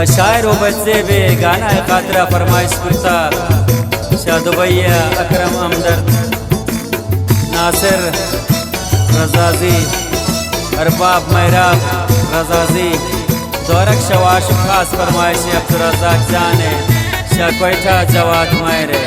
शायर व बच्चे भी गाना खातरा फरमाइश करता शादुबैया अकरम हमदर्द नासिर रजाजी अरबाब महराब रजाजी दौरक शवाश खास फरमाइश अब्दुर्रज़ाक जाने शाकोइठा जवाद मायरे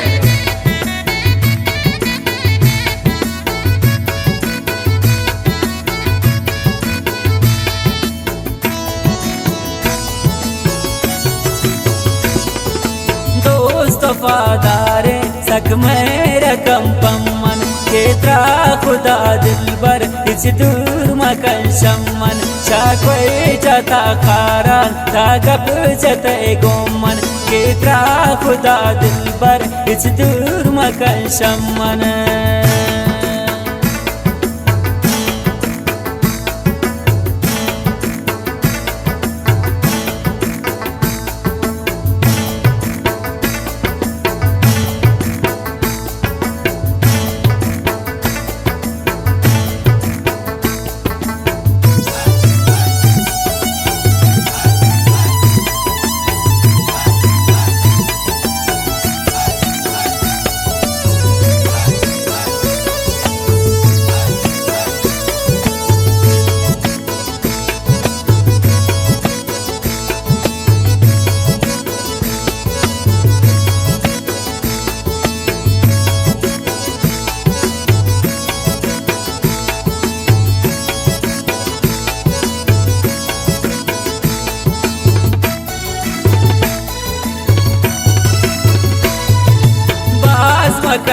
वफादारे सक मेरा कम पम्मन केत्रा खुदा दिलबर इच दूर मकन शम्मन शाकोई जता खारान तागप जते गोमन केत्रा खुदा दिलबर इच दूर मकन शम्मन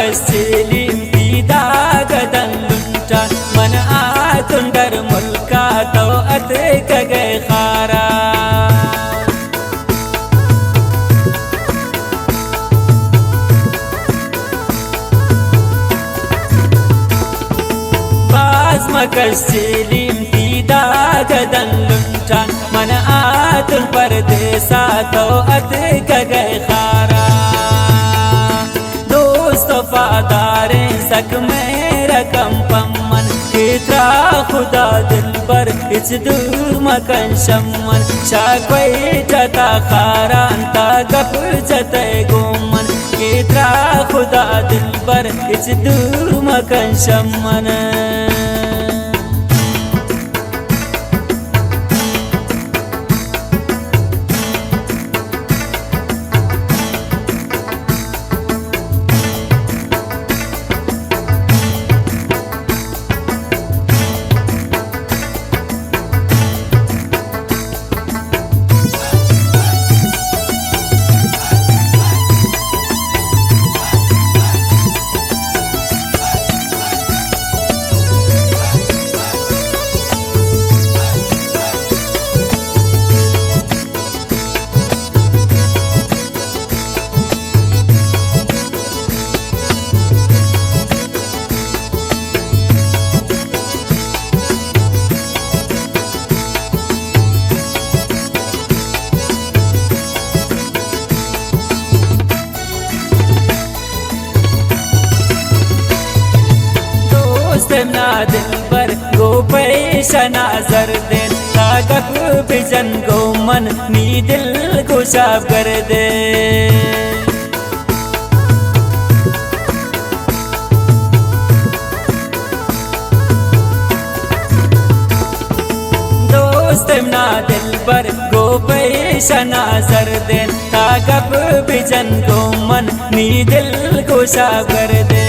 कस्लिम पीदा गदन लुंटा मन आतुंडर मुल्का तो अत गए खारा बाज मकस्लिम पीदा गदन लुंटा मन आतुन परदेसा तो अत गए खारा वफादारे सक मेरा कम पम्मन केत्रा खुदा दिलबर इच दूर मकन शम्मन शाकोई जता खारान तागप जते गोमन केत्रा खुदा दिलबर इच दूर मकन शम्मन ना दिलबर गो पैसा नजर देन तागप बिजन गो मन नी दिल को साफ कर दे दोस्त ना दिलबर गो पैसा नजर देन तागप बिजन गो मन नी दिल को साफ कर दे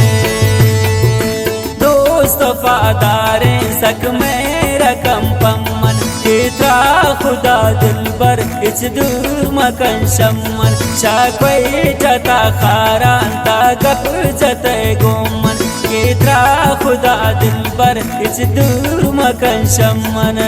वफादारे सक मेरा कम पम्मन केत्रा खुदा दिलबर इच दूर मकन शम्मन शाकोई जता खारान तागप जते गोमन केत्रा खुदा दिलबर इच दूर मकन शम्मन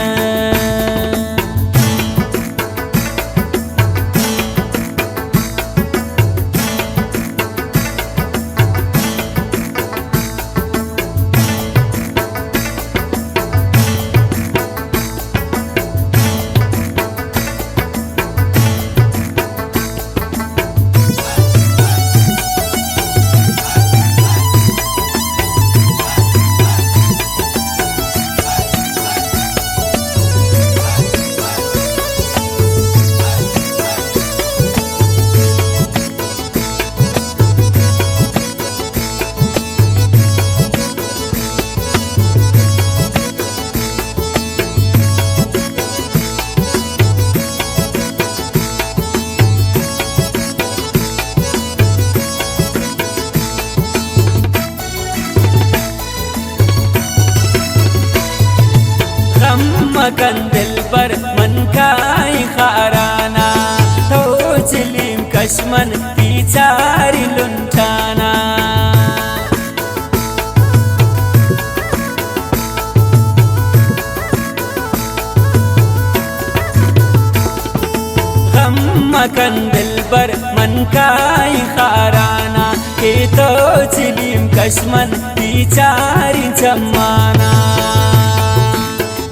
मकन दिल पर मन काई खाराना तो चिलीम कश्मन की चारी लुंठाना मकन दिल पर मन काई खाराना के तो चिलीम कश्मन की चारी चम्माना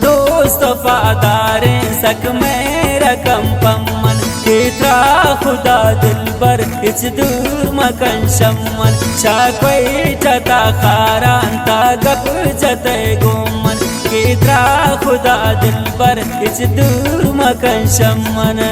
दोस्त वफादारे सक मेरा कम पम्मन के त्रा खुदा दिल पर इच दूर मकन शम्मन शाकोई चता खारान ता गप जते गोमन के त्रा खुदा दिल पर इच दूर मकन शम्मन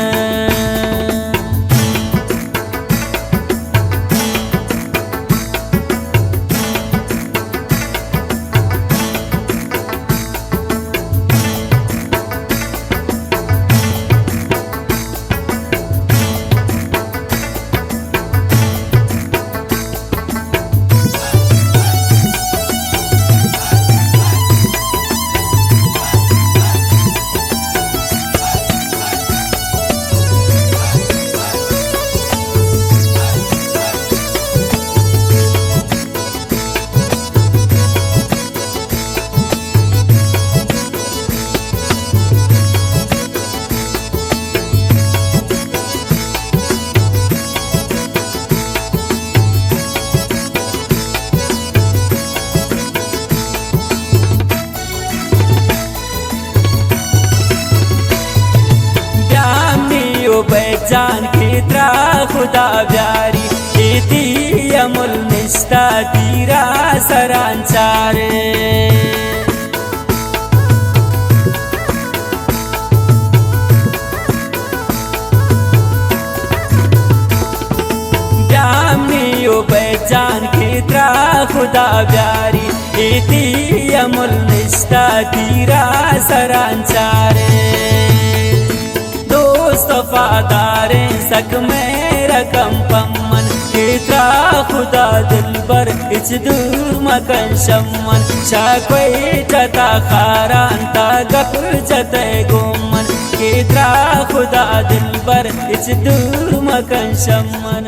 बेजान की त्रा खुदा प्यारी इति अमुल निष्ठा तीरा सरांचारे ब्यामियो बेजान की त्रा खुदा प्यारी इति अमुल निष्ठा तीरा सरांचारे वफादारे सक मेरा कम पम्मन के त्रा खुदा दिल पर इच दूर मकन शम्मन शाकोई चता खारान ता गप जते गोमन के त्रा खुदा दिल पर इच दूर मकन शम्मन।